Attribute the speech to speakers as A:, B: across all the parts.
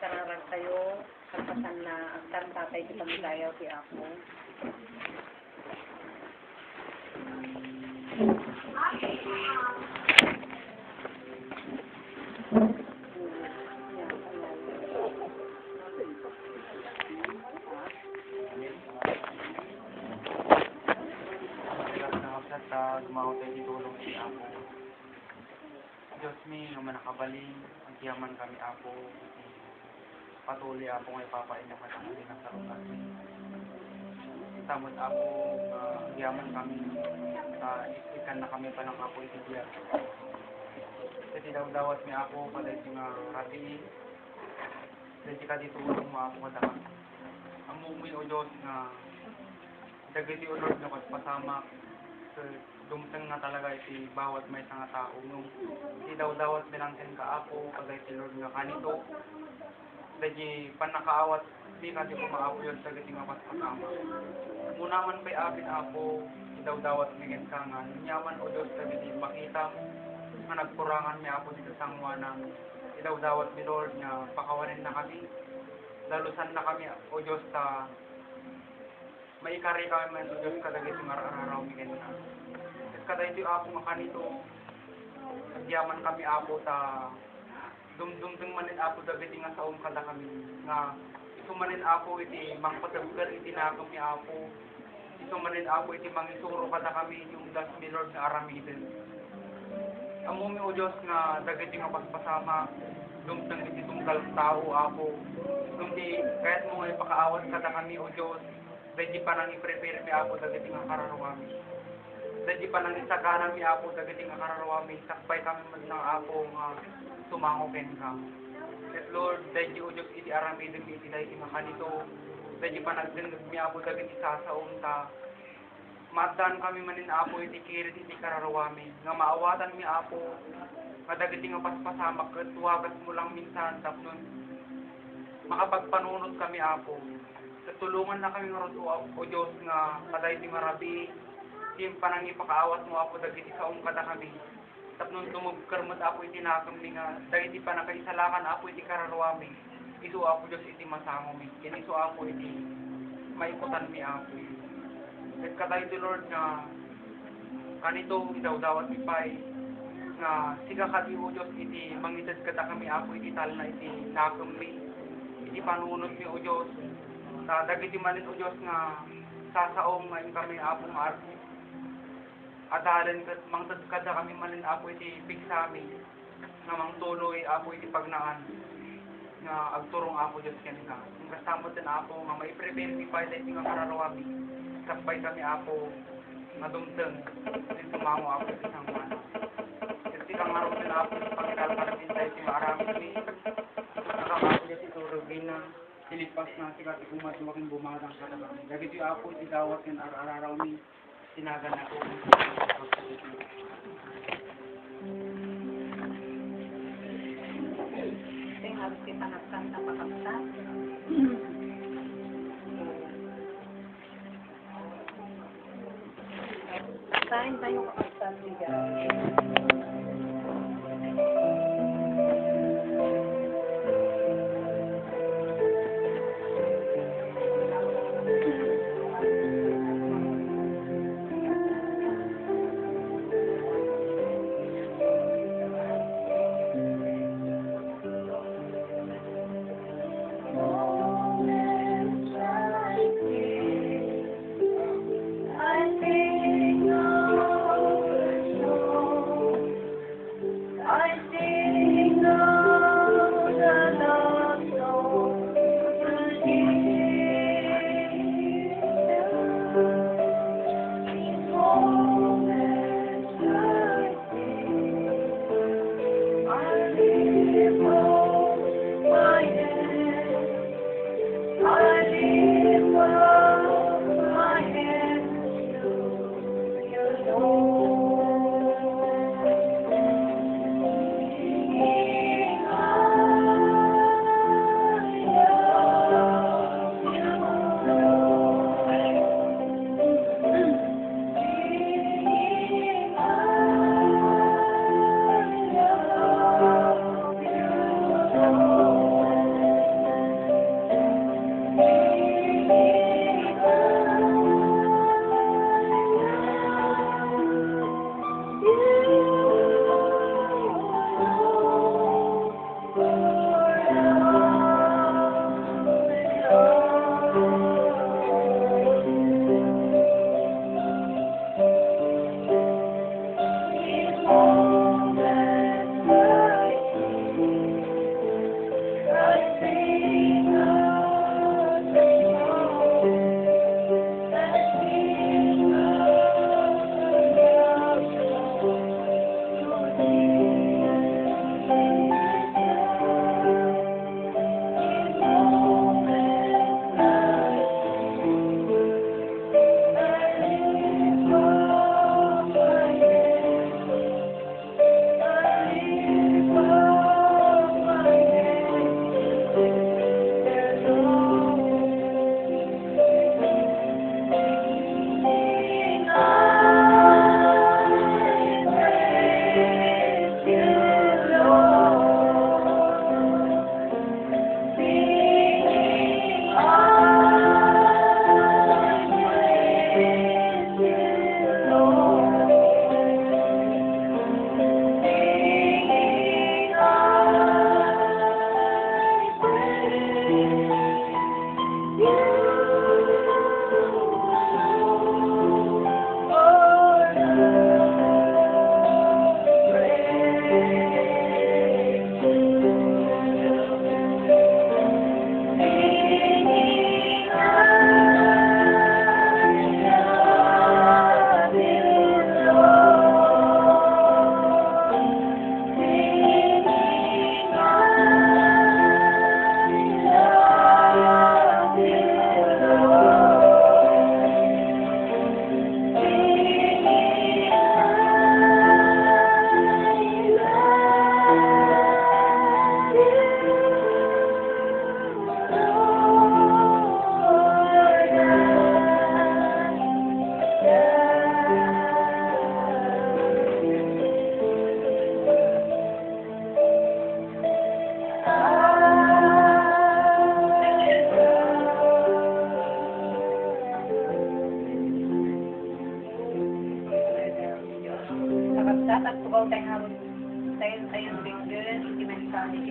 A: kararag tayo, kapasan na agtan tatay kita magayaw ti Apo.
B: Gumawa tayo ditulong si Apo. Diyos mi, nga manakabaling, ang kiyaman kami Apo, patuloy Apo ngay papain na matangin ng sarungan. Tamod Apo, ang kiyaman kami, ikan na kami pa ng Apo itibiyar. Kasi daw-dawat mi Apo, paday nga ratiin, dahil ka ditulong mo Apo kadakan. Ang mumuy o Diyos nga, dagiti o Lord nga pasama, dumteng nga talaga iti bawat may nga tao nung di daw-dawat bilangkin ka Apo kagay ti Lord nga kanito dahil panakaawat di ka di kumaapo yun sa giti nga paspasama munaman pa'y abin Apo di daw-dawat bigyan ka nga nyaman o Diyos sa giti makita nga nagkurangan mi Apo dito sa ngwanan di daw-dawat mi Lord nga pakawanin na kami lalusan na kami o Diyos sa maikari kami man o Diyos kadagiti nga araw mi ganyan kada ito Apo nga kanito nagyaman kami Apo ta dumdumdeng manin Apo dagiti nga saom kada kami nga ito manin Apo iti mangpataggar iti na kami Apo ito manin Apo iti mangisuro kada kami yung das mi Lord nga aramiden amo mi o Diyos nga dagiti nga pagpasama dumdeng iti tunggal tao Apo dumdi kahit mo nga ipakaawat kada kami o Diyos dahil pa nang i-prepare mi Apo dagiti nga kararwami dahil pa nang isagana mi Apo dagiti nga kararwami sakbay kami man ng Apo nga tumango ken ka at Lord dahil o Diyos iti aramidin iti dahil nga kanito dahil pa nagdengag mi Apo dagiti sasaon ta madan kami manin Apo iti kirit iti kararwami nga maawatan mi Apo nga dagiti nga paspasamak ket tuwagat mo lang minsan tapnon makapagpanunod kami Apo tulungan na kami nga o Diyos nga kaday ti marabi sim panang ipakaawat mo Apo dagiti saom kada kami tapnon tumugkarmat Apo iti nakam ni nga dagiti panakaisalakan Apo iti kararwami isu Apo Diyos iti masango mi ken isu Apo iti maikutan mi Apo ket kaday ti Lord nga kanito idaw-dawat mi pay nga siga kadi o Diyos iti mangited kada kami Apo iti talna iti nakam mi iti panunod mi o Diyos ta dagiti manin o Diyos nga sasaom nga kami Apo nga adalan ket mangted kada kami manin Apo iti pigsami nga mangtuloy Apo iti pagnaan nga agturong Apo Diyos ken ka kastamot ten Apo nga mai-prepare mi pay dahil nga kararwami sakbay kami Apo nga dumteng iti tumango Apo iti sangwana iti kang araw ten Apo iti pagkalpanatin dahil iti maaramid mi nakakapo Diyos ito Rubina silipas na sikat ikumadluwakin bumarang kada kami dagiti Apo iti dawat ken araraw mi tinagan ako
A: Ito harus kita naksan na pakapsan. Saan tayo kapagsan bigay?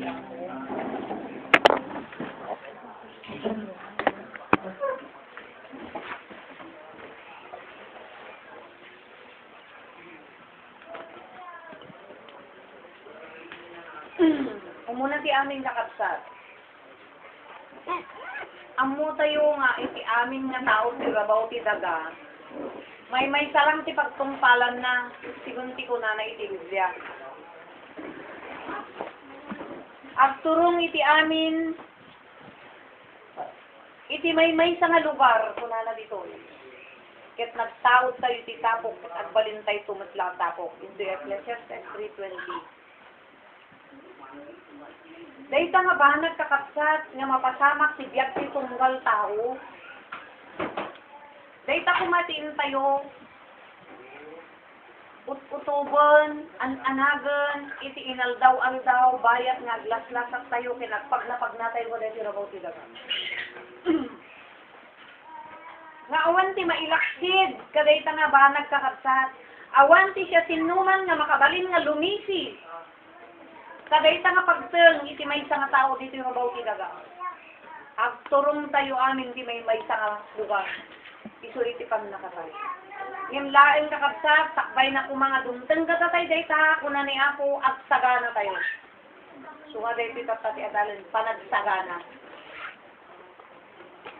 A: ako. Umuna ti amin nakapsat. Amo tayo nga iti amin nga tao ti rabaw ti daga. May salang ti pagtungpalan na sigunti ko na iti Biblia. Agturong iti amin iti may sa nga lugar kunana dito. Ket nagtaod tayo ti tapok at agbalintay tumatla tapok. Into Ecclesiastes 3:20. Dahita nga ba nagkakapsat nga mapasamak si biyak ti tunggal tao? Dahita kumatiin tayo, utubon, anagan, iti inaldaw-aldaw, bayat nga glas-lasak tayo, kinagpaglapag na tayo wala ti rabaw ti daga. Nga awan ti mailaksid, kadayta nga ba nagkakapsat, awan ti siya sinuman nga makabalin nga lumisi, kadayta nga pagteng iti may nga tao dito yung rabaw ti daga. Agturong tayo amin ti may nga lugar. Isuliti pang nakatay. Yung laing kakabsat, takbay na kung mga dumteng katatay dayta, kuna ni Apo, agsagana tayo. Sunga dayto tatati adalan, panagsagana.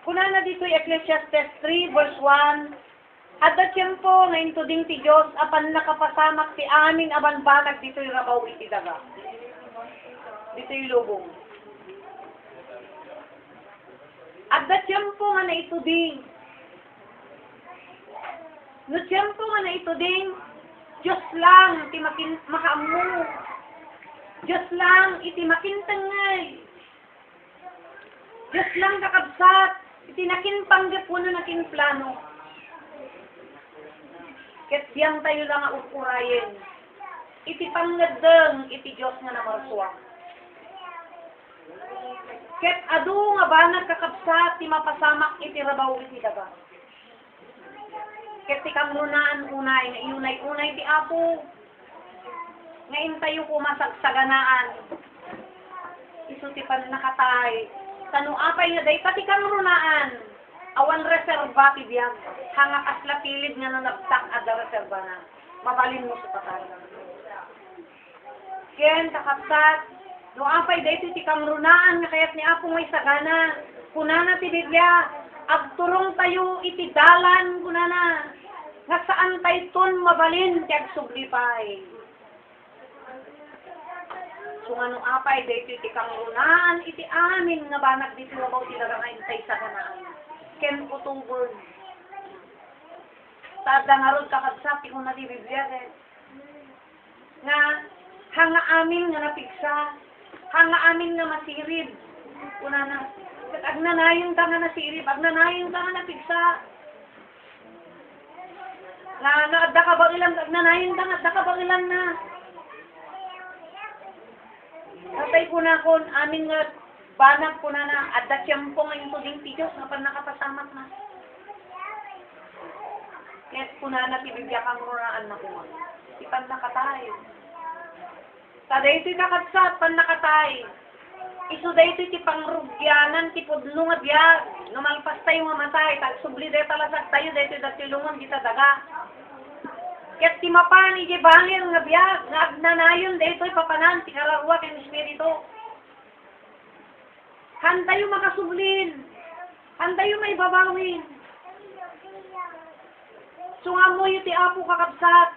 A: Kuna na dito Ecclesiastes 3 verse 1, at the tiyempo na intuding ti Diyos, apan nakapasamak ti amin aban banag dito yung rabaw iti daga. Dito yung lubong. At the tiyempo nga na ituding, no tiyempo nga na ito ding, Diyos lang, iti makaamu. Diyos lang, iti makintangay. Diyos lang kakabsat, iti nakinpanggap po na nakinplano. Ket diyang tayo lang ang ukurayin. Iti panggadeng, iti Diyos nga namarsuang. Ket adu nga ba nagkakabsat, ti mapasamak iti rabaw iti daga. Ket ti kamnunaan unay, nga iunay-unay ti Apo, nga intayo ko masagsaganaan. Isu ti nakatay. Tanu apay nga day pati kamnunaan, awan reserba ti biyag, hanga kasla pilid nga nanabtak ada reserba na. Mabalin mo sa patay. Ken kakapsat, no apay day ti kamnunaan nga kayat ni Apo may sagana, kunana ti Biblia, agturong tayo iti dalan kunana nga saan tayo ton mabalin ti agsuglipay. So nga nung apay dayto iti kangrunaan iti amin nga banag dito wabaw ti daga nga intay sa ganaan. Ken utubon. Tada nga rod kakabsat ti kuna ti Biblia nga hanga amin nga napigsa, hanga amin nga masirib kunana. Agnanayon ka nga nasirip, agnanayon ka nga napigsa. Adda ka ba ilan, agnanayon ka nga, adda ka ba ilan na. Katay ko na kon, amin nga, banag ko na na, adda tiyempo nga yung tuding ti Diyos, nga pa nakapasamak na. Kaya ko na na, tibibya kang muraan na kuma. Ipan nakatay. Taday ito'y kakabsat, pan nakatay. Isu dayto ti pangrugyanan ti pudno nga biyag. Numalpas tayo nga matay, tagsubli day talasag tayo dayto datilungan kita daga. Ket ti mapani di bangir nga biyag, nga agnanayon dayto papanan ti kararwa ken espiritu. Hantayo makasublin. Hantayo may babawin. Sungamoy ti Apo kakabsat.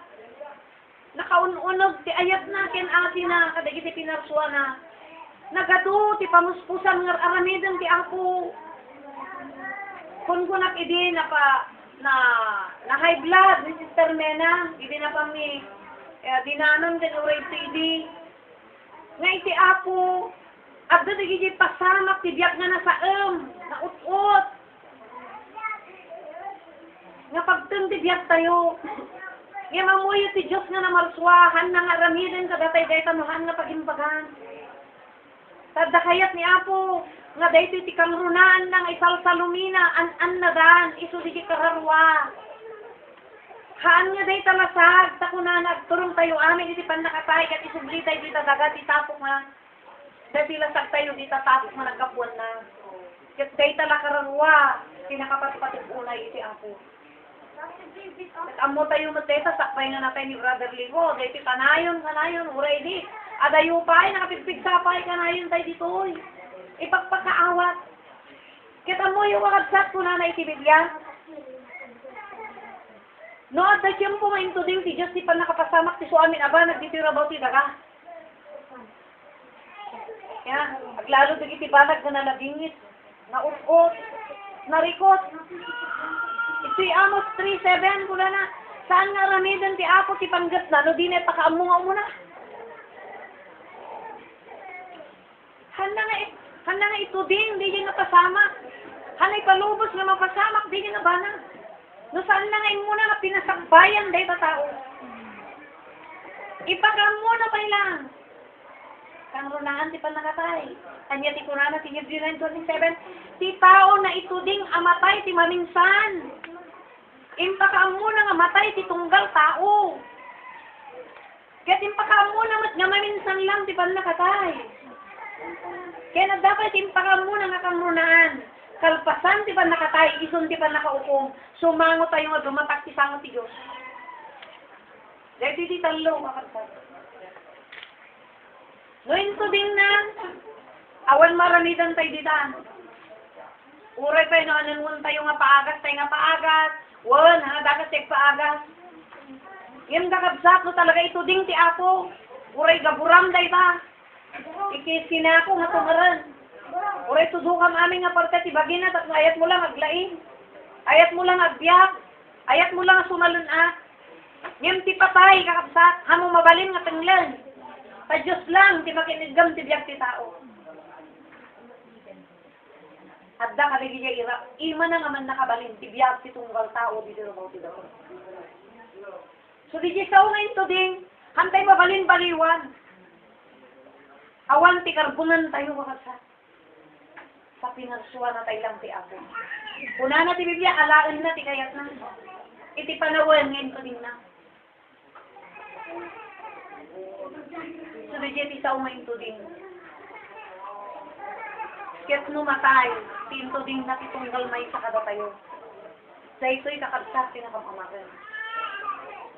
A: Nakaununog ti ayat na ken ati na kadagiti pinarsuan na. Nagado ti pamuspusan nga aramiden ti Apo. Kun kunak idi na high blood ni Sister Mena, idi na pa mi dinanon ken uray ti idi. Nga iti Apo, adda dagiti pasamak ti biyak nga nasaem, na ut-ut. Nga pagtem ti biyak tayo. Nga mamuyo ti Diyos nga namarswahan na nga aramiden kadatay-day tanuhan nga pagimbagan. Tadda kayat ni Apo, nga dayto iti kangrunaan nang isalsalumina, an na dan, isu di kararwa. Haan nga day talasag, takuna nagturong tayo amin, iti pan nakatay, kat isubli tayo di dagat, itapok nga. Sa sila tayo di tatapos man nagkapuan na. Ket day tala kararwa, pinakapatipatid unay iti Apo. At amo tayo mateta, sakbay na natin ni Brother Ligo, day ti kanayon, uray di. Adayo pa ay, nakapigpig sapay, kanayon tayo dito. Ipagpakaawat. Ket amo yung makadsat ko na iti Biblia. No, at da tiyempo nga into din ti Diyos di pa nakapasamak ti suamin aba, nagtitira ba ti daga. Kaya, aglalo di iti banag na nalabingit, nausot, narikot. Ito'y Amos 3:7 kula na. Saan nga ramidan ti Apo ti panggat na, no di na pakaamungaw mo na. Handa nga ito din, di din napasamak. Hanay palubos nga mapasamak, di din nabanag. No saan na ngayon muna nga pinasakbayan dahil sa tao. Ipagam muna pa ilang. Kang runaan ti panakatay. Anya ti kunana ti Hebrew 9:27. Ti tao na ituding amatay ti maminsan. Impakaam muna nga matay ti tunggal tao. Kaya impakaam muna nga maminsan lang ti panakatay. Kaya na dapat impakaam muna nga kang runaan. Kalpasan ti pa nakatay, ison ti pa nakaukom, sumango tayo nga dumatak ti sango ti Diyos. Dahil ti talo, makasal. No, into din na, awan maramidan tayo ditan. Uray pa, no, ananun tayo nga paagas, wan, ha, dagat tayo paagas. Yan kakabsat, no, talaga ito ding ti Apo. Uray gaburam tayo ta. Ikisina ko nga tumaran. Uray tudukam amin nga parte ti bagina tat ayat mo lang aglain. Ayat mo lang agbiyak. Ayat mo lang sumalun-a. Ngem ti patay kakabsat, hamo mabalin nga tenglen. Ta Dios lang ti makinigam ti biyak ti tao. Adda kaligya ira, ima na naman nakabalin ti biyak ti tunggal tao di diro ti daw. So di sa una ito ding hantay mabalin baliwan. Awan ti karbunan tayo kakabsat. Sa pinagsuwa na tayo lang ti Apo. Una na ti Biblia, alaan na ti kayat na. Iti panawan ngayon ko din na. So, ti sa umayin to din. Ket numatay, tinto din na titunggal may sa kada tayo. Sa ito'y kakabsat, pinakamakan.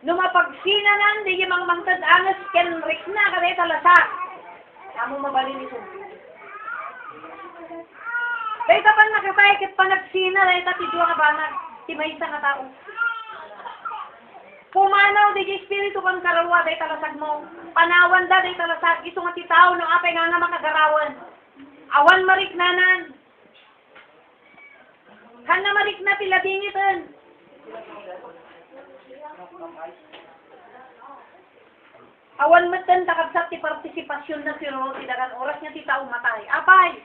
A: Numapagsinanan, di yung mangtad angas, ken rik na, kada talasak. Amo mabalin ito. Dahil tapan nakatay, ket panagsina, dahil tatidwa ka banag, ti may isa nga tao. Pumanaw, di espiritu kang karawa, dahil talasag mo. Panawan da, dahil talasag, iso nga ti tao, no apay nga nga makagarawan. Awan mariknanan. Hana marikna tila dingitan. Awan matan takabsat ti partisipasyon na siro, tidagan oras niya ti tao matay. Apay!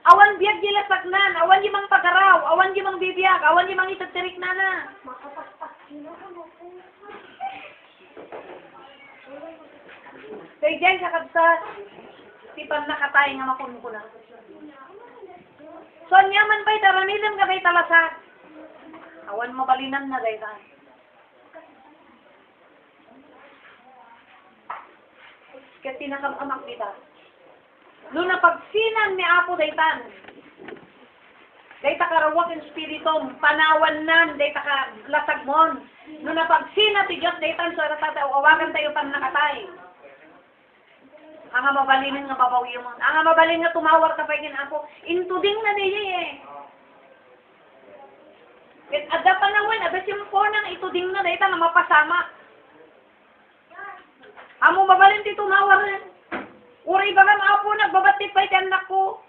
A: Awan biyag di lasagnan, awan di mang pagaraw, awan di mang bibiyag, awan di mang itatirik na na. Kaya dyan sa kabsat, ti pan nakatay nga makunukuna. So, nyaman ba'y taramidam ka ba'y talasak? Awan mabalinan na dahil tayo. Kaya tinakamamak kita. Noong napagsinan ni Apo daytan, dayta karawak yung spiritom, panawan nan, dayta ka lasagmon. Noong napagsina ti Diyos daytan, so ratata, awagan tayo pang nakatay. Ang mabalinin nga babawi mo. Ang mabalin nga tumawar ka pa yun ako. Intuding na niya eh. At ada panawan, ada simpo nang ituding na dayta nga mapasama. Amo mabalin ti tumawar rin. Uri ba kang Apo, nagbabatit pa iti anak ko.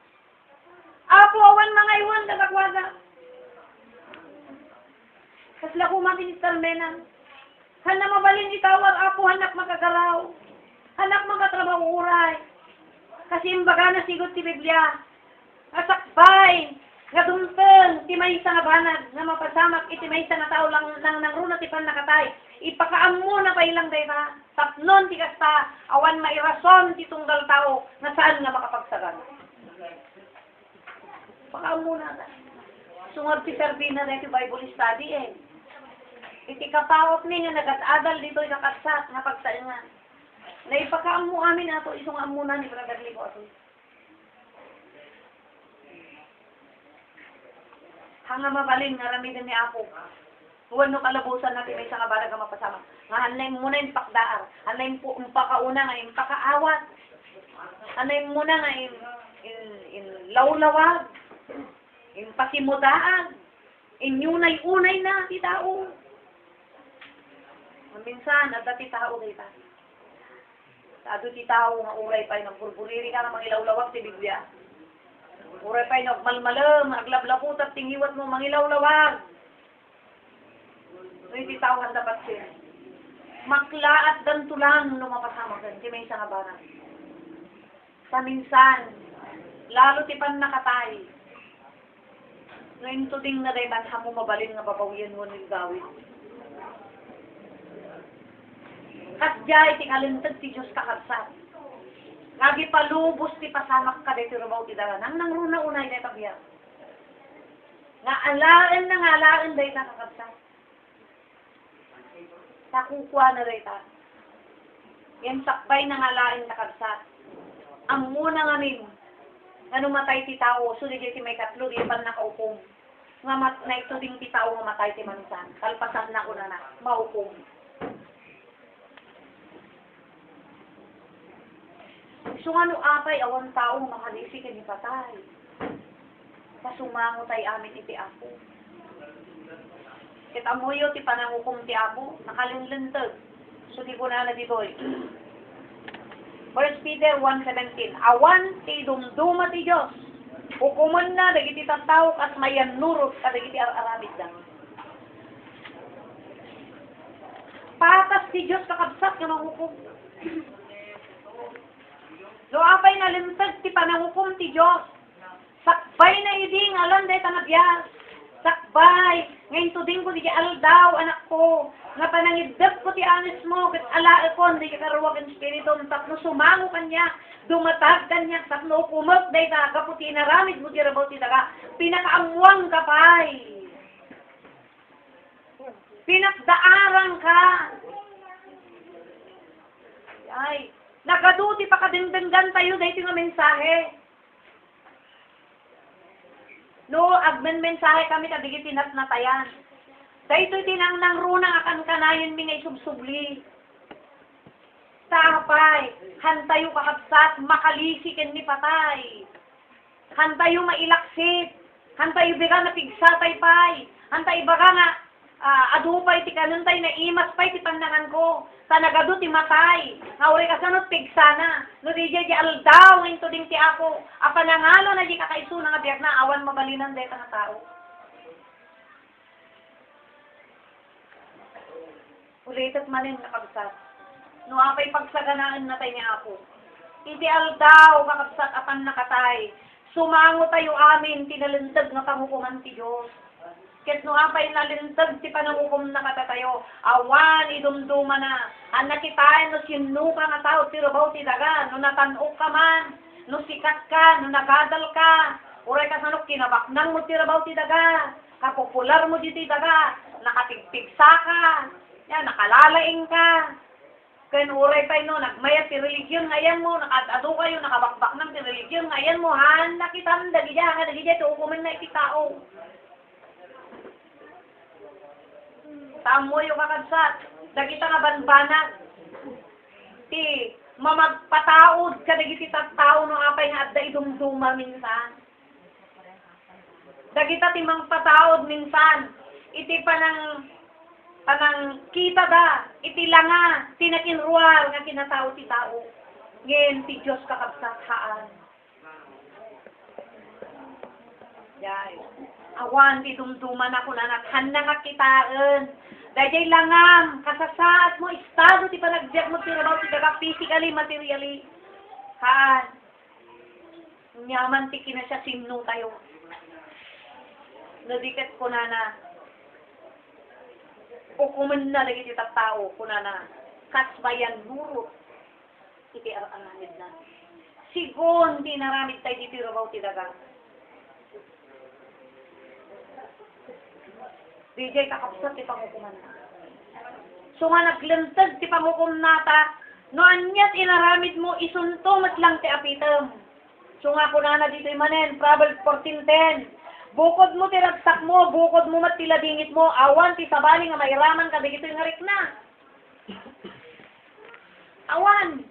A: Apo, awan mga iwan, katakwada. Kasla ko makinistar menan. Hana mabalin itawar, Apo, hanak makagaraw. Hanak makatrabaho uray. Kasi imbaga na sigot ti Biblia. Nasakbay, nga dumpeng, ti may isa nga banag, nga mapasamak, iti may isa nga tao lang nangruna ti pan nakatay. Ipakaam mo na pa ilang day na. Tapnon ti kasta, awan mairason ti tunggal tao, na saan nga makapagsagan. Pakaam mo na. Sungod ti Servina na ti Bible study eh. Iti kapawat ni nga nagat-adal dito yung nakatsat, nga pagsaingan. Na ipakaam mo amin ato, isong amunan ni Brother Lico ato. Hanga mabalin nga ramidan ni Apo. Huwag no kalabusan natin may isang abala ka mapasama. Nga hanay mo na yung pakdaar. Hanay mo pakauna nga yung pakaawat. Hanay mo na nga yung lawlawag. Yung pasimudaan. Inyunay-unay na ti tao. Minsan, at dati tao dito. Ado ti tao nga uray pa yung burburiri ka nga mangilawlawag ti Biblia. Uray pa yung malmalam, aglablapot at tingiwat mo mangilawlawag. Hindi tao ang dapat siya. Makla at dantulan lumapasama ka. Hindi may isang abana. Sa minsan, lalo ti pan nakatay. Ngayon to ding na rin mo mabalin nga babawian mo ng gawin. Kasya iti kalintag ti Diyos kakabsat. Lagi palubos ti pasamak ka dito rabaw ti daranang nang runa unay na itabiyak. Nga alaan dahil kakabsat. Nakukwa na rin ta. Yan sakbay na nga laing nakabsat. Ang muna nga nin, nga numatay ti tao, so di ti may katlo, di pan nakaukom. Nga na ito ding ti tao nga matay ti mansan. Kalpasan na ko na maukom. So nga no apay, awan tao makalisi ka ni patay. Pasumango tay amin iti Apo. Kita mo yun, ti panangukum ti Apo, nakalinlintag. So, di ko na ditoy. 1 Peter 1:17. Awan ti dumduma ti Diyos. Hukuman na, dagiti tataw, kas mayan nurot, kadagiti ar-aramid na. Patas ti Diyos kakabsat nga manghukum. So, apay nalintag ti panangukum ti Diyos. Sakbay na iding, alam day tanabiyas. Sakbay, ngayon to din ko di aldaw, anak ko, nga panangidap ko ti anis mo, kat ala ko, di ka karuwag ang spirito, tapno sumango kanya, dumatag kanya, tapno kumag, day ka, kaputi naramid mo di rabaw ti daga, pinakaamuang ka pa'y. Pinakdaarang ka. Ay, nagaduti pa kadindindan tayo, day ti nga mensahe. No, agmen mensahe kami kadigit tinatnatayan. Dahito tinang runa akan kanayon mi ngay subsubli. Tapay, hantayo kakabsat, makalisi ken ni patay. Hantayo mailaksit, hantayo biga na pigsatay pay. Hantayo baga nga adupay ti kanuntay na imas pay ti pandangan ko. Tanagado ti matay. Ngawari kasanot pigsana. No di di aldaw into ding ti Apo. Apa nangalo na di kakaiso nga biyak na awan mabalinan deta nga tao. Ulitat manin kakabsat. No apay pagsaganaan na tayo ni Apo. Iti aldaw kakabsat apan nakatay. Sumango tayo amin tinalintag nga panghukuman ti Diyos. Ket no apay nalintag ti panangukom na katatayo, awan idumduma na, ang nakitain no sinuka nga tao, ti rabaw ti daga, no natanok ka man, no sikat ka, no nagadal ka, uray ka sanok kinabaknang mo ti rabaw ti daga, kapopular mo di ti daga, nakatigpigsa ka, yan, nakalalaing ka, kaya uray pa no, nagmayat ti religiyon ngayon mo, nakadado kayo, nakabakbak ng ti religiyon ngayon mo, han, nakitam, dagidya, ti ukuman na iti tao. Tamo yung kakabsat, dagita nga banbanag. Ti, mamagpataod ka dagiti tattao no apay nga adda idumduma minsan. Dagita ti mangpataod minsan. Iti panang kita da, iti langa, tinakinruar nga kinatao ti tao. Ngayon ti Diyos kakabsat haan. Yay. Awan ti dumduman ako na nakhan na kakitaan. Dahil langam, kasasaad mo, estado ti panagbiag mo tirabaw ti daga physically, materially. Haan. Nyaman ti kinasya simno tayo. Nadikat ko na ukuman na lagi ti tattao ko na kasbayan nurot. Iti aranamid na. Sigon ti naramid tayo ti tirabaw ti daga. DJ kakapsat ti pangukuman na. So nga naglintag ti pangukum nata, No anyat inaramid mo, isuntumat lang ti apitem. So nga po na dito imanen, Proverbs 14:10. Bukod mo tiragsak mo, bukod mo matilabingit mo, awan ti sabali nga mairaman ka, dito yung ngarik na. Awan.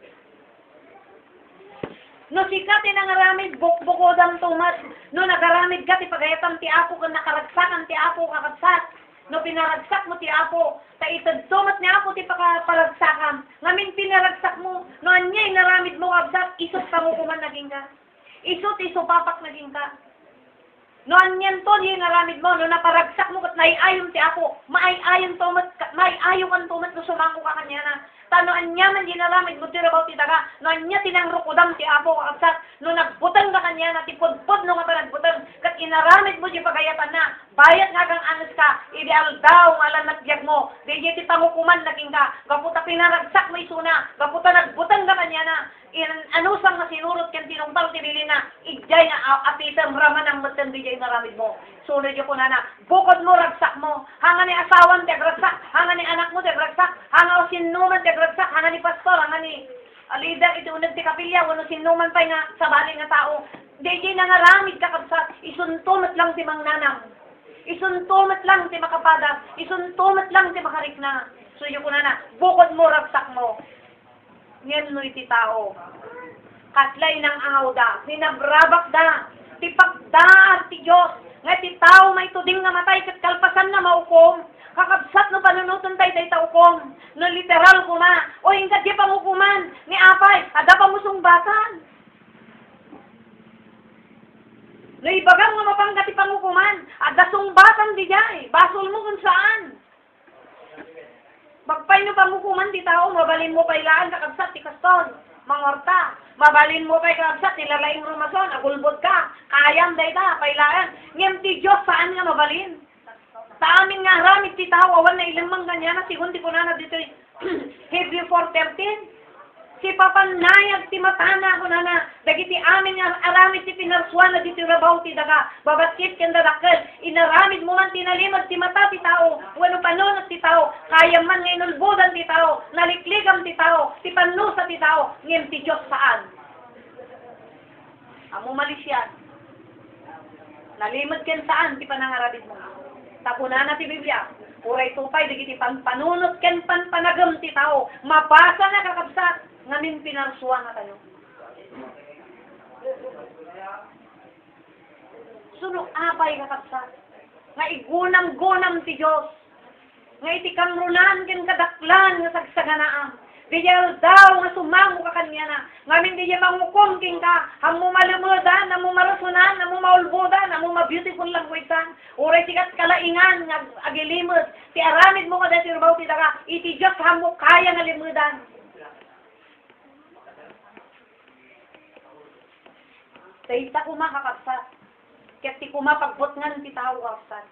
A: No sikat inangaramid, bukbukodam tumat. No nagaramid ka, ti pagayatam ti apo, kung nakaragsakan ti apo kakabsat. No pinaragsak mo ti apo, taitad tumat ni apo ti paragsakan. Ngamin pinaragsak mo, no anyay naramid mo kabsat, isot kamukuman naging ka. Isot papak naging ka. No anyan to, yung naramid mo, no naparagsak mo, kat naiayon ti apo, maiayon tumat, maiayon kan tumat, no sumangko ka kanya na. Tano anya man ginaramid mo tirabaw ti daga, no anya tinangrukudam ti apo kakabsat, no nagbutang ka kanya na, tipod-pod no nga pa nagbutang, kat inaramid mo di pagayatan na, bayat nga kang anas ka, ideal daw nga lang nagyag mo, di ti pangukuman naging ka, gaputa pinaragsak mo isuna, gaputa nagbutang ka kanya na, anusang nga sinurot kan tinungtal ti dili na, igday nga apitam raman ang matan di jay naramid mo. Sunod yung kunana, bukod mo ragsak mo, hanga ni asawan ti ragsak, hanga ni anak mo ti ragsak, hanga o sinuman ti ragsak, hanga ni pastor, hanga ni leader iti unag ti kapilya, wano sinuman pa nga sabali nga tao, di jay nangaramid kakabsat, isuntumat lang ti mangnanam, isuntumat lang ti makapadas, isuntumat lang ti makarikna. So yung kunana, bukod mo ragsak mo, ngayon no iti tao, katlay ng angaw da, ninabrabak da, tipagdaan ti Diyos, nga ti tao may tuding nga matay, kat kalpasan na maukom, kakabsat no panunutan tayo taukom, no literal kuma, o hinggat di pangukuman, ni apay, ada pa mo sungbatan. No ibagang nga mapanggat ti pangukuman, ada sungbatan di jay, basol mo kung saan. Magpay no pangukuman ti tao, mabalin mo pailaan kakabsat ti kaston, mangorta, mabalin mo pa'y kakabsat, nilalaing rumason, agulbod ka, kayam day ta, pailaan. Ngem ti Diyos, saan nga mabalin? Sa amin nga ramit ti tao, awan na ilamang ganyan na, sigun ti kunana dito, Hebrew 4:13. Si papanayag ti matana kunana, dagiti amin nga aramid ti pinarsuan na dito rabaw ti daga, babaskit ken dadakkel, inaramid mo man tinalimag ti mata ti tao, wano panunot ti tao, kaya man nga inulbudan ti tao, nalikligam ti tao, ti panusa ti tao, ngem ti Diyos saan? Amo malisyan. Nalimad ken saan ti panangaramid mo? Takunana ti Biblia, uray tupay dagiti panunot ken panagam ti tao, mabasa na kakabsat, ngamin pinarsuan na tayo. Suno apay kakabsat, nga igunam-gunam ti Diyos, nga iti kamrunan ken kadaklan nga sagsaganaam, di daw nga sumango ka kanya na, ngamin di mangukom king ka, hamu malumudan, hamu marusunan, hamu maulbudan, hamu ma-beautiful languagean, uray sikat kalaingan, nga agilimod, ti aramid mo kada sirbaw ti daga, iti Diyos hamu kaya nga limudan. Dahita kuma kakabsat, ket ti kuma pagbutngan ti tao kakabsat,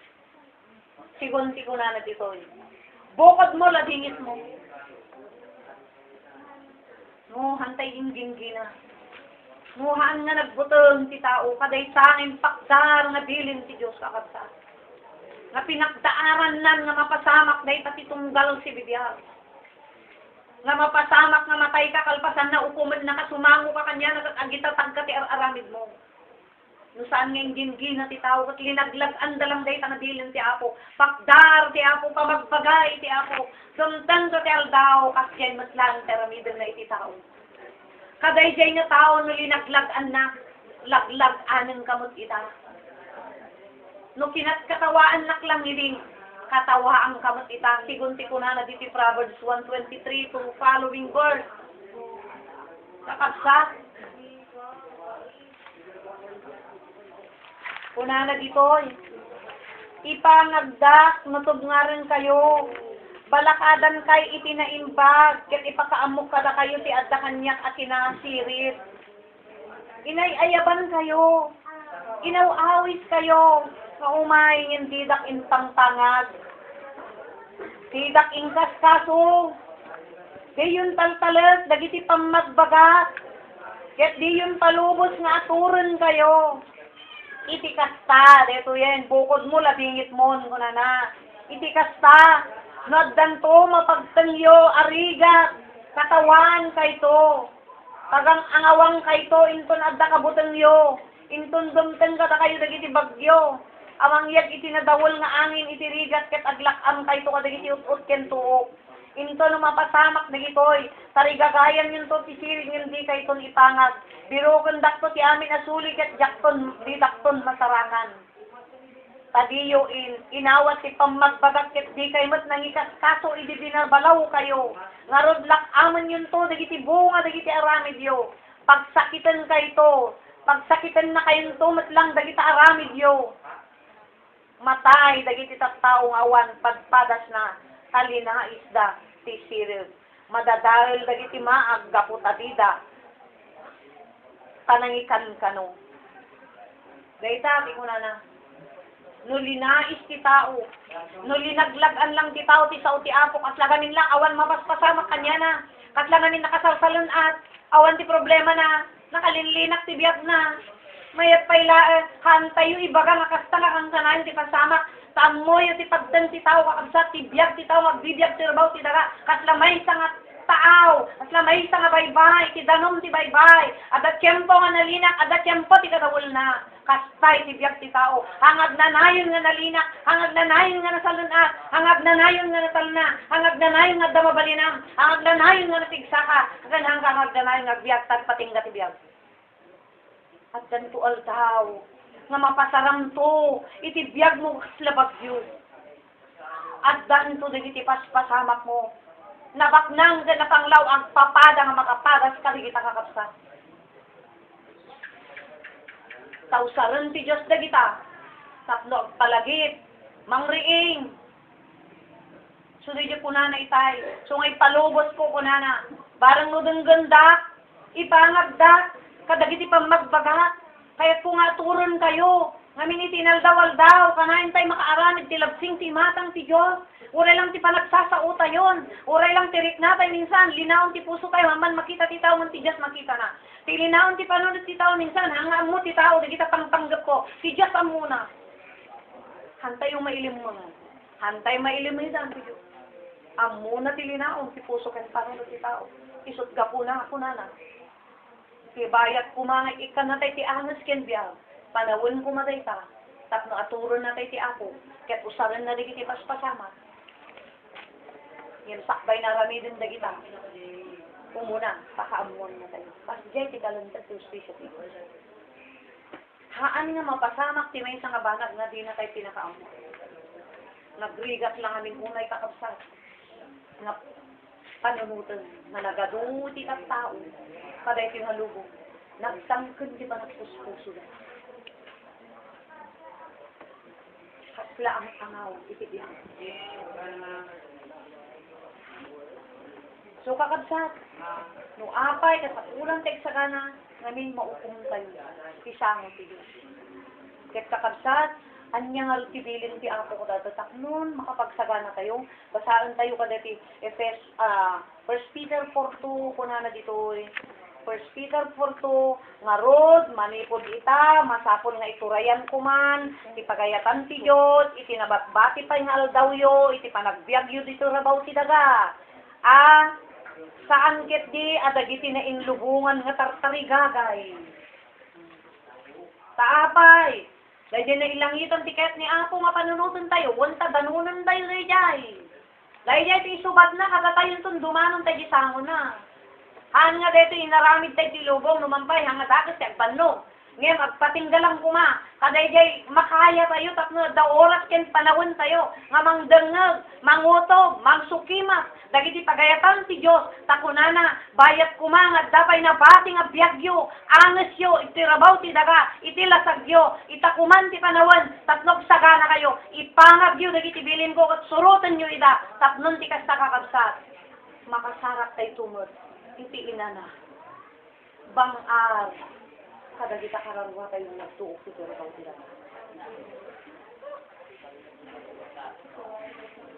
A: sigun ti kunana ditoy, bukod mo labingit mo, no, hantay ingging-gina. Nuhaan nga nagbutong ti tao, kaday sangin pakdar nga bilin ti Diyos kakabsat. Nga pinakdaaran nan nga mapasamak day pati tunggal si bibiyar. Nga mapasamak nga matay ka kalpasan na ukuman na kasumango ka kanya nagagita tagka ti aramid mo. No saan nga ingging-gina ti tao, kat linaglag-anda lang day tanabilin ti Apo. Pakdar ti Apo, pamagpagay ti Apo. Sumtan ka ti aldaw, kasyay matlang teramidin na iti tao. Kadayjay nga tao no linaglag-an na, laglag-anin kamot ita. No kinatkatawaan lang iling, katawaan kamot ita. Sigunti ko na diti Proverbs 1:23 to following verse. Kakabsat. Kunana ditoy, ipangagdak, natubngaran kayo, balakadan kay itinaimbag, ket ipakaamok kada kayo ti adda kanyak at kinasirit. Inayaban kayo, inawawis kayo, maumay ngin didak intangtangag, didak ingkas kaso, diyon taltalet, dagiti pamagbagat, ket diyon palubos nga aturen kayo. Iti kasta, deto yan, bukod mo, labingit mo, kunana. Iti kasta, nagdanto, mapagtangyo, arigat, katawan kayto. Tagang angawang kayto, inton adda kabuteng yo. Inton dumteng kada kayo dagiti bagyo. Amang yag iti nadawol nga angin iti rigat ket aglakam kayto kadagiti ut-ut ken tuok. Into no mapasamak dagitoy, tarigagayan yun to ti siring hindi kayton ipangag. Biro kundak to ti amin asuli ket jakton di dakton masarangan. Tadiyo inawat ti pamagbagat ket di kay met nangikas kaso idi binabalaw kayo. Ngarodlak amon yun to dagiti bunga dagiti aramid yo. Pagsakitan kayto, pagsakitan na kayo to metlang dagiti aramid yo. Matay dagiti tattaong awan pagpadas na tali na isda ti siril. Madadahil dagiti maag gapot adida. Panangikan kano. Dayta, di ko na. No linais ti tao. No linaglagan lang ti tao ti sao ti apo. Kaslaganin lang, awan mapaspasama kanya na. Kaslaganin nakasarsalon at awan ti problema na. Nakalinlinak ti biyag na. Mayat payla, hantayo ibaga nakastala kang kanayon ti pasama. Tamoy ti pagdan ti tao kakabsat ti biyag ti tao magbibiyag ti rabaw ti daga. Kaslamay sa nga taaw. Kaslamay sa nga baybay. Ti danom ti baybay. Ada tiyempo nga nalinak. Ada tiyempo ti kadawul na. Kastay ti biyag ti tao. Hangag nanayon nga nalinak. Hangag nanayon nga nasalunat. Hangag nanayon nga natalna. Hangag nanayon nga damabalinam. Hangag nanayon nga natigsaka. Hangag nanayon nga biyag. Tagpatingga ti biyag. At ganito altaw, nga mapasaram to, iti biyag mo slabagyo. At ganito dagiti paspasamak mo, nabaknang ganapanglaw ang papada nga makapadas kaligita kakapsat. Tausaran ti Diyos dagita, tapno palagit, mangriing. Suday di kunana itay, so ngay palubos ko kunana, barang nudeng ganda, ipangagda, kadagiti pamagbagat, kaya kung nga turon kayo, ngamin itinaldaw daw, kanayin tayo makaaramid, tilabsing ti matang ti Diyos, uray lang ti panagsasauta yon, uray lang tirik natay minsan, linaon ti puso tayo, haman makita ti tao, man ti Diyos makita na. Ti linaon ti panunod ti tao minsan, hangam mo ti tao, di kita pangtanggap ko, ti Diyos ang muna. Hantay yung mailim mo, hantay mailim mo yan, ti Diyos. Ang muna ti linaon, ti puso kan panunod ti tao, isot gapuna, kunana. Bayat kumangay ikan na tayo ti angas ken biyag. Panawin ko matay ta. Tapno aturon na tayo ti ako. Ket usaran na digiti paspasama. Yan sakbay na rami din dagita. Umuna, pakaamuan na tayo. Pasjay ti kalantag ti ustisyo ti. Haan nga mapasamak ti may isang banag nga di na tayo pinakaamuan. Nagrigat lang aming unay kakabsat. Nga panunutan na nagaduti at tao. Kaday tingalubog, nagtangkad di ba nagpuspuso na? Kasla ang angaw, itibiyang. So kakabsat, no apay, kasakulang tegsagana, ngamin maukum tayo, isango ti Diyos. Ket kakabsat, anya nga tibilin ti ako ko dadatak nun, makapagsagana tayo, basaan tayo kadati, 1 Peter 4:2, kunana ditoy, 1 Peter 4:2, nga rod, manipod ita, masapol nga iturayan kuman, ipagayatan ti Diyos, itinabatbati pa nga aldaw yo, iti panagbiagyo dito rabaw ti daga. Saan ket di, adagiti na inlubungan nga tartarigagay. Taapay, dahil na ilangitan tiket ni Apo nga panunutan tayo, wanta danunan tayo dayjay. Dahil ti subat na, kada tayo itong dumanon tayo sango na. Haan nga dito, inaramid tayo ti lubong, numampay, hanga dakas tayo panlo. Ngayon, magpatinggalang kuma, kada jay makaya tayo, tapno da oras ken panawon tayo, nga mangdengag, mangutob, mangsukimas, dagiti pagayatan ti Diyos, takunana, bayat kuma, nga dapay na bati nga biyagyo, anges yo, iti rabaw ti daga, iti lasagyo, itakuman ti panawon, tapnog sagana kayo, ipangagyo, dagiti bilin ko, kat surutan nyo ida, tapnon ti kasta kakabsat, makasarap tayo tumod, iti inana, bangar, kada kita kararwa tayo nagtuok ito na kang sila.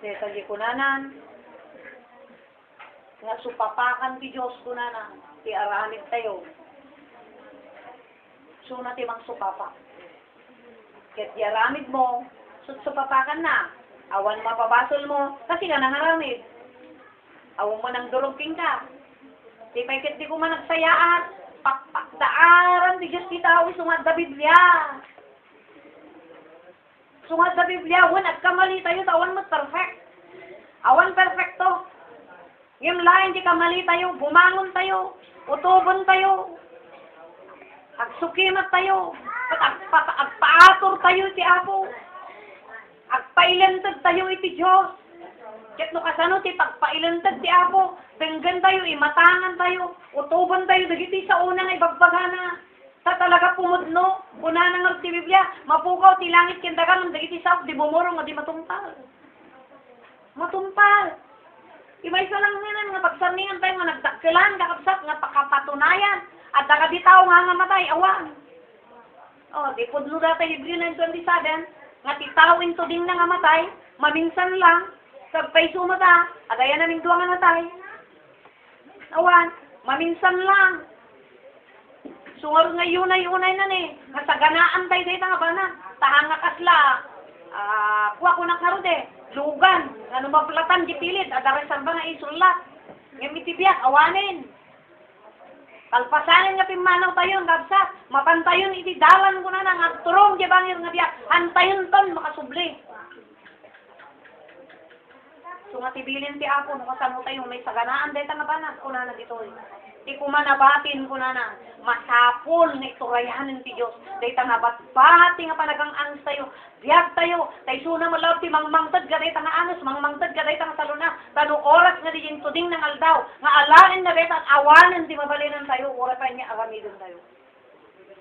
A: Deta kunanan, nga supapakan ti Diyos kunanan, ti aramid tayo. Suna ti mang supapa. Ket ti aramid mo, supapakan na. Awan mapabasol mo, kasi nga nangaramid. Awan mo nang durugking ka. Di paikit di ko man nagsayaan. Pakdaaran di Diyos kita o sungad da Biblia. Sungad da Biblia, wan agkamali tayo, tawan mo perfect. Awan perfecto. Yung lain di kamali tayo, bumangon tayo, utubon tayo, agsukimat tayo, agpaator tayo iti Apo, agpailantad tayo iti Diyos. Ket no kasano ti pagpailantad ti Apo, benggan tayo, imatangan tayo, utuban tayo, dagiti sa unang ibagbagana. Sa talaga pumudno, una nang ti Biblia, mapukaw ti langit kindagan, dagiti sa di bumurong, di matumpal. Matumpal. Imay sa lang nga nga pagsarningan tayo nga nagdakkelan, kakabsat, nga pakapatunayan, at nakaditaw nga nga matay, awan. O, di pudno data Hebrew 9:27, nga titawin to ding na nga matay, maminsan lang, sagpay sumata, agaya naming duwa nga matay. Awan, maminsan lang. Sungar nga yunay-unay na ni, nga saganaan tayo dito nga ba na, tahang nga kasla, kuha ko nakarod lugan, nga maplatan gipilit, adaresan ba nga isulat, nga mitibiyak, awanin. Kalpasanin nga pimanaw tayo, kabsat, mapantayon iti dalan ko na nga turong di bangir nga biyak, hantayon ton, makasubli. So nga tibilin ti Apo, no kasano tayo, may saganaan dahil nga banat, kuna na dito. Di kumanabatin ko na masapol na iturayanin ti Diyos. Dahil nga batbati nga panagang anos tayo, biyag tayo, tayo suna malaw ti mangmangtad ka dahil nga anos, mangmangtad ka dahil nga saluna, tano oras nga di yung tuding ng aldaw, nga alain na dahil awanan ti mabalinan tayo, oras pa niya aramidon tayo.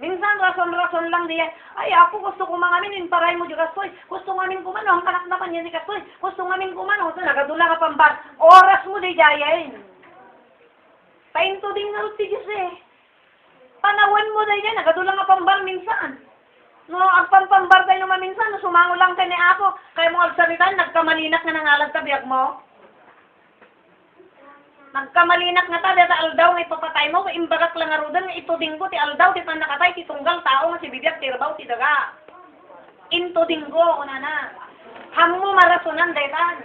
A: Minsan, rason-rason lang diya, ay ako gusto ko mangamin, yung paray mo di kastoy, gusto ngamin kumano, ang kanak naman yan di kastoy, gusto ngamin kumano, so nagadula ka pambar, oras mo di jayain. Painto din nga ti Diyos Panawan mo dahil yan, nagadula nga pambar minsan. No, ang pampambar tayo naman minsan, no, sumango lang ka ni ako, kaya mo agsaritan, nagkamalinak na nangalag tabiyag mo. Nagkamalinak nga ta, data aldaw nga ipapatay mo, imbagak lang nga rudan, nga ituding ko, ti aldaw, ti panakatay, ti tunggal tao, nga si bibiyag, ti rabaw, ti daga. Intuding ko, una na. Hamo marasunan, daytan.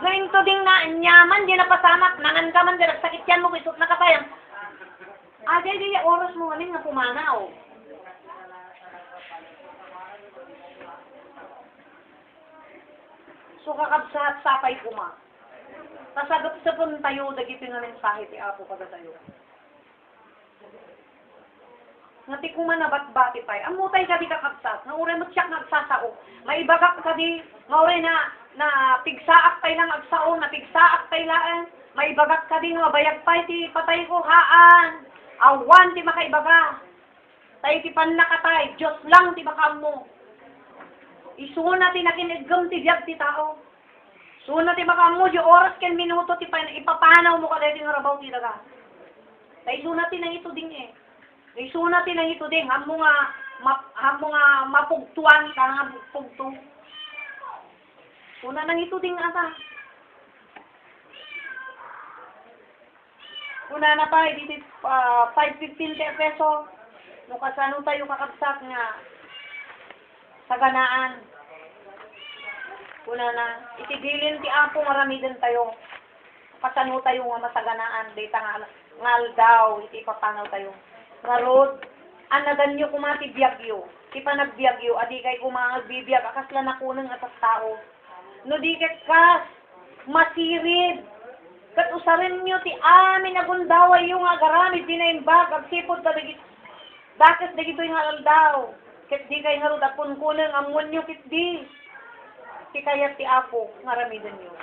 A: Ngayon tuding na, nyaman, di napasamak, nangan ka man, di nagsakit yan mo, isot nakatayang. Di oras mo, anin nga pumanaw. So, kakabsat, sapay kuma. Nasagap sa pun tayo, dagiti nga mensahe ti Apo kada tayo. Nga ti kuma nabatbati tayo. Ang mutay ka di kakabsat, nga uray mo tiyak nagsasao. Maibagak ka di, nga uray na pigsaak tayo lang agsao, na pigsaak tayo laan. Maibagak ka di, nga mabayag pa ti patay ko haan. Awan ti makaibaga. Tayo ti panakatay, Diyos lang ti bakam mo. Isuna ti nakinigam ti biyag ti tao. Suna ti bakam mo, di oras ken minuto ti ipapanaw mo ka dahil nga rabaw ti daga. Tayo suna ti nang ito ding Isuna ti nang ito ding, hamo nga mapugtuan ka nga pugto. Suna nang ito ding ata. Una na pa, dito 5.15 peso. No kasano tayo kakabsak nga saganaan. Una na, itigilin ti Apo maramidan tayo. Kasano tayo nga masaganaan. Dita nga aldaw, iti papanaw tayo. Nga road, anagan nyo kumati biyagyo. Ti panagbiagyo, adi kay kumagbibiyag, akasla na kunang atas tao. No di kas, masirid. Kat usarin nyo ti amin agundaway yung agaramid dinaimbag, agsipod ka dagit. Bakit dagito yung aldaw? Kat di kay nga rood, apun kunang amon nyo kit di. Ti kayat ti Apo, ngaramidan nyo.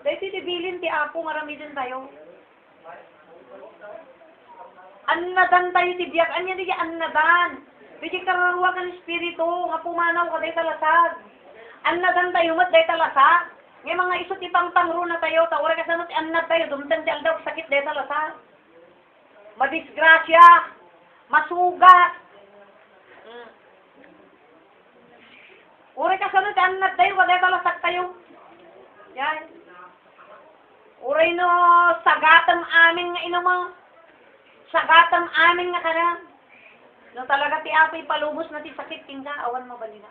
A: Dahil titibilin ti Apo, ngaramidan tayo. Annadan tayo ti biyak, anya di annadan. Di kararuwa ka ng Espiritu, nga pumanaw ka dahi talasag. Annadan tayo, mat dahi talasag. Ngay mga isot ipang tangro na tayo, tawara ka sa mat annad tayo, dumtan ti aldaw, sakit dahi talasag. Madisgrasya, masugat. Uray ka sa mat annad tayo, dahi talasag tayo. Yan. Uray no, sagatam amin nga inumang. Sagatam amin nga kanan. No talaga ti Apo ipalubos na ti sakit tingka, awan mo balina.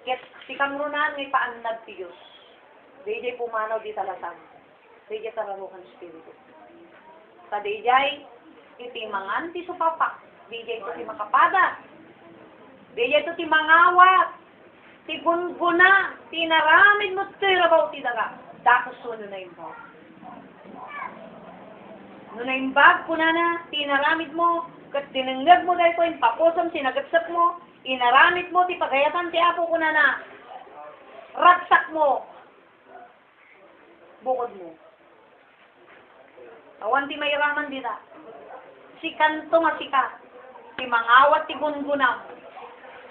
A: Ket si kamrunan ngay paannag ti Diyos. DJ pumanaw di talasan. DJ tararuhan Espiritu. Sa DJ, iti mangan ti supapak. DJ to ti makapada. DJ to ti mangawat. Ti gunguna. Ti naramid mo ti rabaw ti daga. Dakos suno na imbag. No na imbag po na, ti naramid mo. Kat dinenggag mo dahil ko yung papusom, sinagapsap mo. Inaramid mo, ti pagayatan ti apo ko na. Ragsak mo. Bukod mo. Awan ti may raman dita. Si kanto nga sika. Ti mangawat ti gungunam.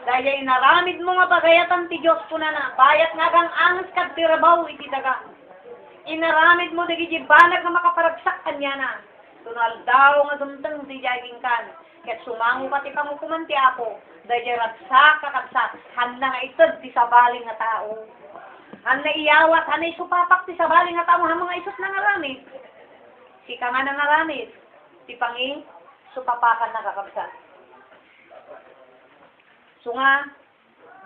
A: Dahil inaramid mo nga pagayatan ti Diyos ko na. Bayat nga kang angas ka tirabaw iti daga. Inaramid mo dagi banag nga makaparagsak kanya na. Tunal daw nga dumtang ti jaging kan. Ket sumango ka ti pangukuman ti apo. Dahil ragsak kakabsak. Handa nga itod ti sabaling nga tao. Handa iyawat, handa isupapak ti sabaling nga tao. Handa nga isot na ngaramid. Sika nga na ngaramid. Ti pangi, supapakan na kakabsak. So nga,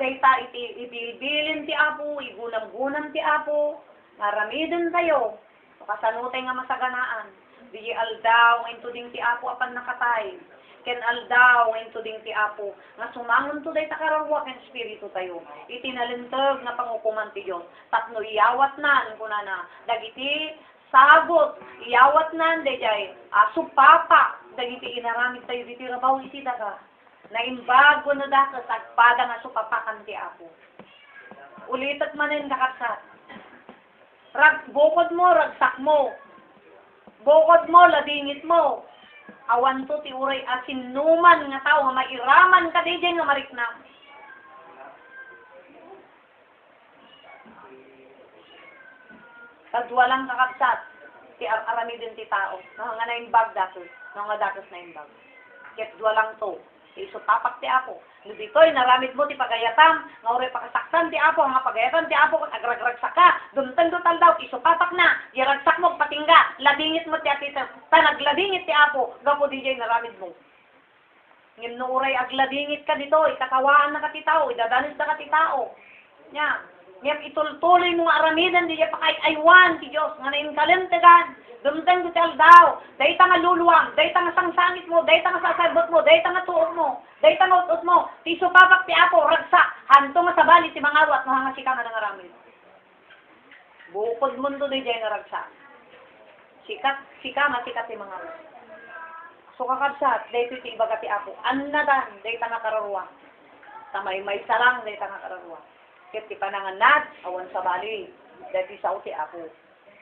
A: dahil ta ibilbilin ti apo, igunam-gunam ti apo. Maramidin tayo. Kasanutay nga masaganaan. Di aldaw, nga intuding ti apo apan nakatay. Ken aldaw, nga intuding ti apo. Nga sumangon to day takararwa ken Espiritu tayo. Itinalintag nga pangukuman ti Diyos. Tapno iyawat na, kunana. Dagiti sagot, iyawat na, dayjay. Supapa, dagiti inaramid tayo, diti rabaw iti daga. Naimbag ko na dakas, agpada nga supapakan ti apo. Ulitat manin kakasat. Bukod mo, ragsak mo. Bukod mo, ladingit mo. Awan to ti uray asinuman nga tao nga mairaman ka DJ nga mariknam. Kadwalang kakabsat ti aramidin ti tao. Nga naimbag datos. Nga datos naimbag. Ket dwalang to. Isupapak ti apo. No ditoy naramid mo ti pagayatam, nga uray pakasaksan ti apo, nga pagayatan ti apo kung agragragsak ka, dumtang total daw, isupapak na, iragsak mo patingga, ladingit mo ti atita, tanagladingit ti apo, gapo DJ naramid mo. Ngin no uray agladingit ka dito, ikatawaan na ka ti tao, idadanis na ka ti tao. Nya, ngem itultuloy mo nga aramidan di pakay-aywan ti Diyos, nga nainkalimtegan, dumtang total daw, dahi ta nga luluwang, dahi ta nga sangsangit mo, dahi ta nga sasabot mo, dahi ta nga tuog mo, dahi ta nga utot mo, ti supapak ti apo, ragsak, hanto nga sabali ti mangawat, nga sika nga nangaramid. Bukod mundo di jay nga ragsak. Sika nga sikat ti mangawat. So kakabsat, dahi ti ibaga ti apo, annadan, dahi ta nga kararwa. Tamay-may sarang, dahi ta nga kararwa. Ket ti pananganad, awan sabali, dahi ti sao ti apo.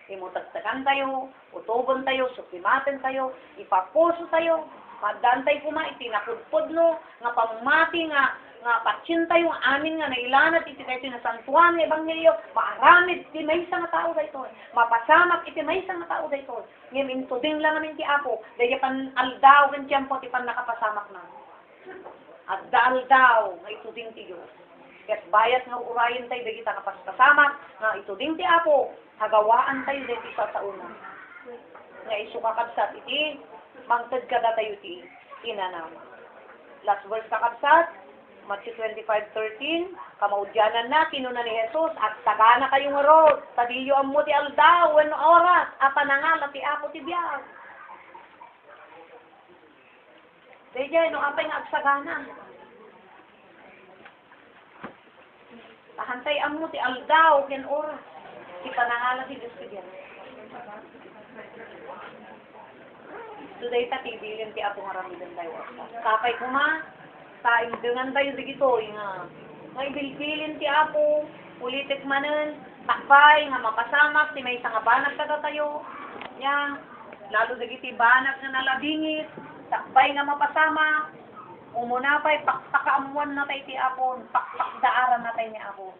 A: Imutagtagan tayo, utubon tayo, sukimaten tayo, ipapuso tayo, madantay kuma, itinakudpod no, nga pamati nga patsin tayo, amin nga nailanat, iti tayo tinasantuan ng Ebanghelyo, maaramid, iti may isang tao dayto, mapasamak, iti may isang tao dayto, ngayon intuding lang namin ti apo, dahil pan aldaw, kan tiyempo, ti pan nakapasamak na. At aldaw, nga ituding ti Diyos. Ket bayat nga urayan tayo, dahil kita kapasamak, nga ituding ti apo, hagawaan tayo dito sa una. Nga iso kakabsat iti, mangtad kada tayo ti inanama. Last verse kakabsat, Matthew 25:13, kamaudyanan na, kinuna ni Jesus, at tagana kayong rod, tadiyo ang mo ti aldaw, when oras, apanangal at ti apo ti biyag. Dayjay, no apay nga agsagana. Tahantay ang mo ti aldaw, ken oras. Si panangala si Diyos ko diyan. Today ta tibilin ti apo nga ramidan tayo. Kapay kuma, taimdengan tayo digito, nga ibilbilin ti apo, ulitik manen, takpay, nga mapasamak, ti may isang banag kada tayo. Nya, lalo digiti banag nga nalabingit, takpay nga mapasamak, umunapay, pakpakaamuan na tayo ti apo, pakpakdaaran na tayo ni apo.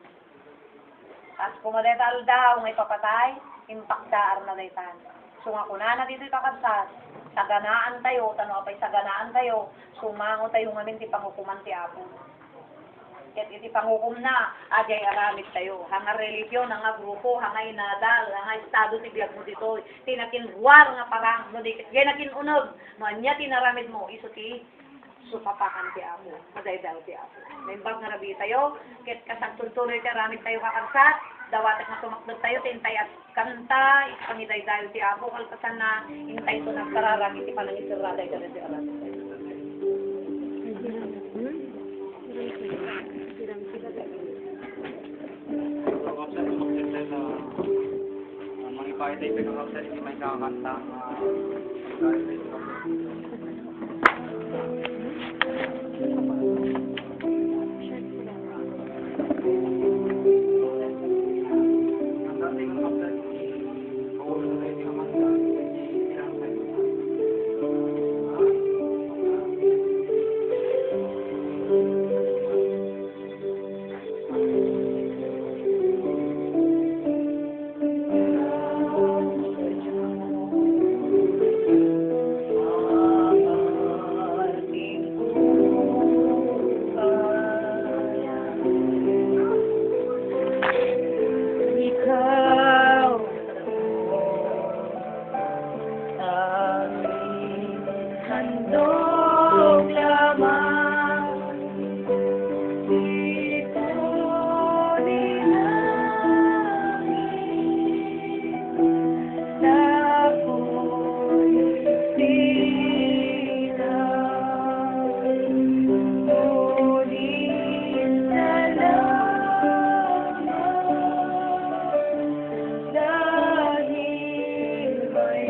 A: Tapos kumadetal daw, ngay papatay, impakdaar na daytan. So nga kunana dito kakabsat, saganaan tayo, tano apay saganaan tayo, sumango tayo ngamin ti pangukuman ti apo. Ket iti pangukum na, ajay aramid tayo. Hanga religion, hanga grupo, hanga inadal, hanga estado ti biyag mo dito. Tinakinruar nga parang, no di, gay nakinunog, no anya tinaramid mo, iso ti supapakan ti Apo, madaydaw ti Apo. Naimbag nga rabi tayo, kit kasagtuntuloy ti ramid tayo kakagsat, dawatek na sumakdot tayo, tintay at kanta, ipangidaydaw ti Apo, kalpasan na intay to nagkararami ti panangisiraday ka rin ti alam.
B: Kapsa ni magdagdag na mangipahit tayo kapsa ni may kakanta.
A: Handog lamang dito dinangin na ako'y silang ngunit salamat dahil may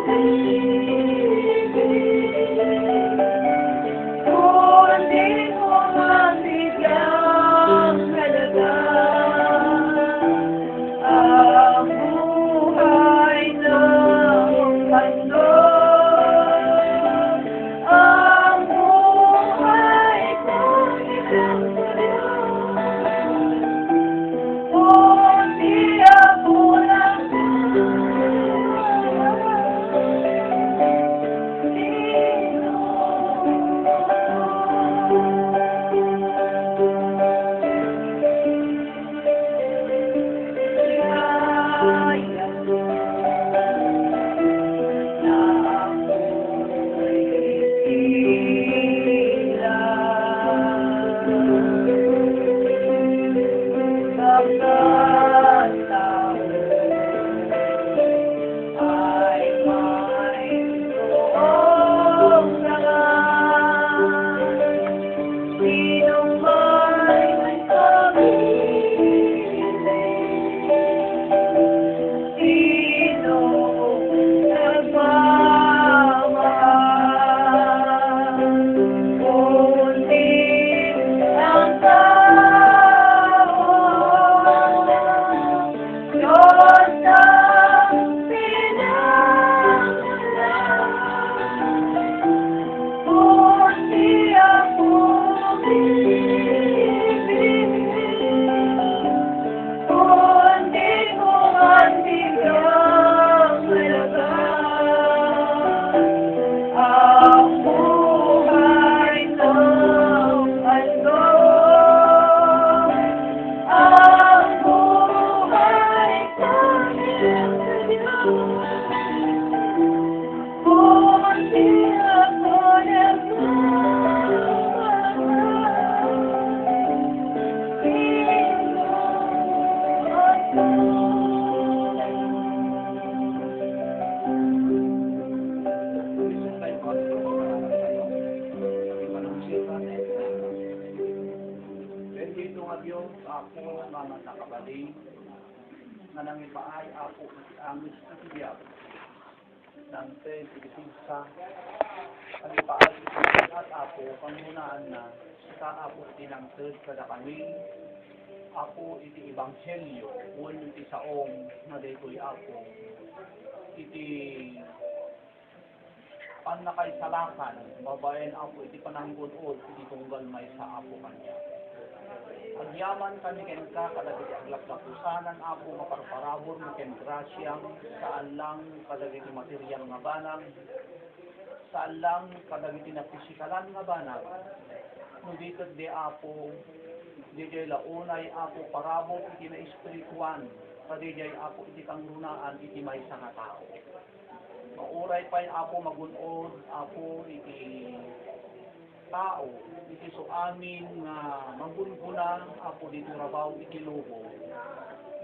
A: Thank you.
C: nga nangipaay Apo iti amis iti biyag. Dante iti sigsa nangipaay iti at Apo pangunaan na sa Apo iti nangted kada kami Apo iti ebanghelyo wen iti saom nga daytoy Apo iti panakaisalakan babaen Apo iti pananggunod iti tunggal may sa Apo kanya. Agyaman kami ken ka kadagiti aglap-lapusanan Apo maparparabor mo ken grasyang saan lang kadagiti material nga banag saan lang kadagiti na pisikalan nga banag no dikit di Apo di jay launay Apo parabor iti na espirituan kadi jay Apo iti kangrunaan iti maysa nga tao. Mauray pa'y Apo magunod Apo iti tao iti so amin nga magungguna Apo dito rabaw iti lubo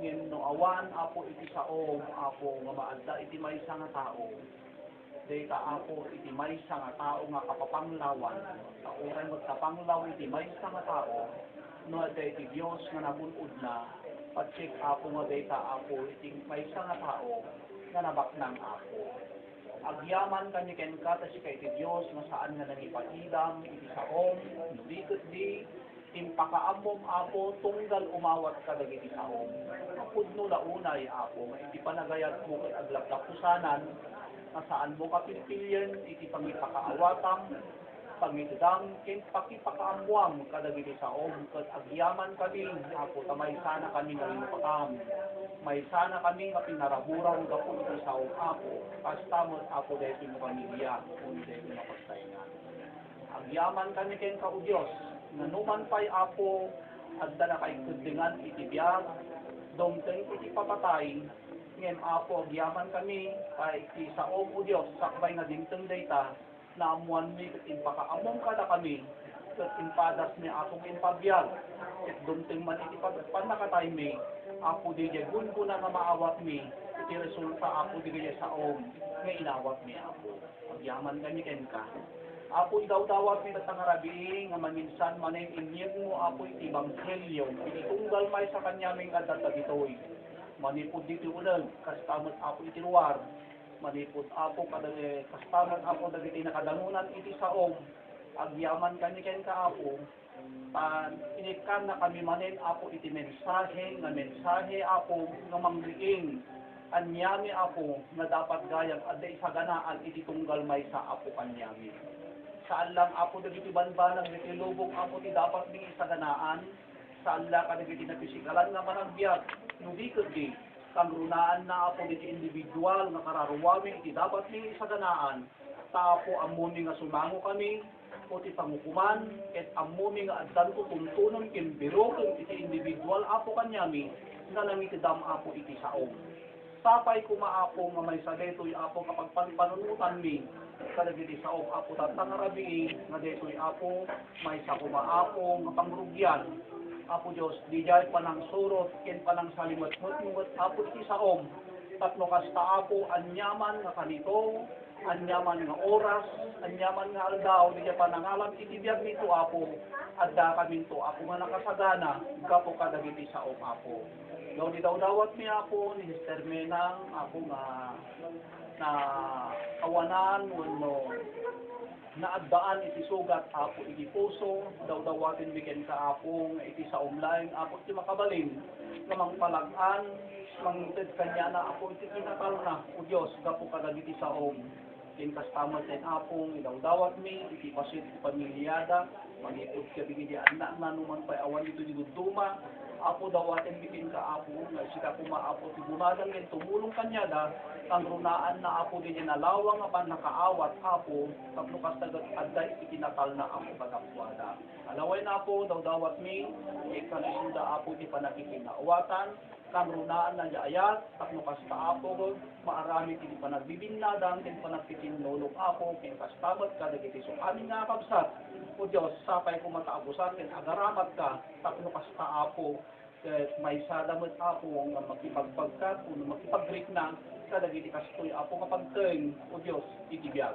C: ngem no awan Apo iti saom Apo nga maadda iti maysa nga tao dayta Apo iti maysa nga tao nga kapapanglawan uray magkapanglaw iti maysa nga tao no adda iti Dios nga nagunod na patsik Apo nga dayta Apo iti maysa nga tao nga nabaknang Apo. Agyaman kami ken ka ta si kay ti Dios nga saan nga nangipaidam iti saom no dikit di impakaamom Apo tunggal umawat ka dagiti saom. Apudno launay Apo nga iti panagayat mo ket aglap-lapusanan nga saan mo kapilpilyen iti pangipakaawatam pangitudam ken pakipakaamuam kadagiti saom ket agyaman kami Apo ta maysana kami nalimpatam maysana kami nga pinaraburan gapu iti saom Apo kastamot Apo daytoy mo pamilya kun daytoy mapagtaingan. Agyaman kami ken ka o Dios nga numan pay Apo adda na kay kudingan iti biag domteng iti papatay ngem Apo agyaman kami kay iti saom o Dios sakbay nga dimteng dayta na amuan mi ket impakaamong kada kami ket impadas ni Apo impabiyag ket dumteng man iti panakatay mi Apo di jay gungguna nga maawat mi iti resulta Apo di jay saom nga inawat mi Apo. Agyaman kami ken ka Apo idawdawat mi tatangarabi nga maminsan manen inyeg mo Apo iti ebanghelyo iti tunggal may sa kanyaming adda dagitoy manipod diti ulag kastamot Apo iti luwar manipod Apo kadagiti kastamot Apo dagiti nakadangunan iti saom agyaman kami ken ka Apo pan inikan na kami manen Apo iti mensahe Apo nga mangriing anyami Apo nga dapat gayam adda isaganaan iti tunggal may sa Apo kanyami saan lang Apo dagiti banbanag dagiti lubong Apo ti dapat mi isaganaan saan lang kadagiti napisikalan nga managbiag no dikit di kangrunaan na Apo diti individual nga kararuwami iti dapat mi isaganaan ta Apo ammumi nga sumango kami o ti pangukuman ket ammumi nga addan ko tuntunon ken biroken iti individual Apo kanyami nga nangitidam Apo iti saom. Sapay kuma Apo nga may sadetoy Apo kapag panunutan mi kadagiti saom Apo tatangarabi nga detoy Apo may sa kuma Apo nga pangrugyan Apo Dios di jay panang surot ken panang salimot-mot Apo iti saom tapno kasta Apo anyaman nga kanito anyaman nga oras anyaman nga aldaw di jay panangalam iti biag nito Apo adda kami to Apo nga nakasagana gapo kadagiti saom Apo. Daw di dawat mi Apo ni Sister Menang Apo nga na kawanan wenno naaddaan iti sugat Apo iti puso dawatin mi ken ka Apo nga iti saom laeng Apo iti makabalin nga mangpalag-an mangted kanya na Apo iti kinakal na o Dios gapo kadagiti saom ken kastamot ken Apo idawdawat mi iti pasit iti pamilyada manipod ka bigiti anak na numan pay awan ito duduma Apo dawatin bikin ka Apo nga sika kuma Apo ti bumadan ken tumulong kanya da ang runaan na Apo din nalawang nga panakaawat Apo tapno kastagat adda iti kinakal na Apo kadakwada. Alaway na Apo dawdawat mi ikanasunda Apo ti panakikinawatan kang runaan na ayat tapno kasta Apo maarami iti panagbibinnadan ken panagtitinulong Apo ken kastamot kadagiti so amin nga kabsat o Dios sapay ko mataabusan ken agaramat ka tapno kasta Apo may sadamot Apo nga makipagbagkat o makipagbreak na kadagiti kastoy Apo nga pagteng o Dios iti biag.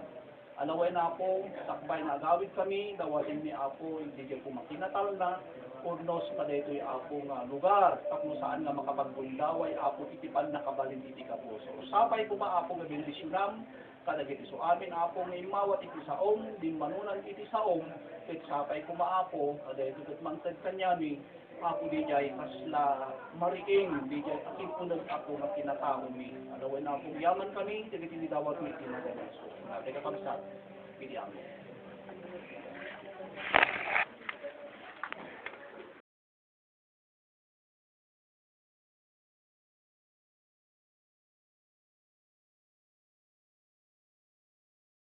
C: Alaway na po, sakbay na agawid kami, dawatin ni Apo, hindi dyan po makinatal na, urnos pa dito yung Apo nga lugar, kung saan nga makapagbundaway, Apo, itipan na kabalin iti kapo. So, sapay po ba Apo nga bendisyonam, kadagiti so amin Apo nga imawat iti saom, din manunan iti saom, ket sapay po Apo, kada ito ket mantad kanyami, Apo di jay kasla mariing, di jay akipunag Apo nga kinatao mi. Alaway na Apo yaman kami, dagiti dawat mi tinagalas. Teka kamsat, pili Apo.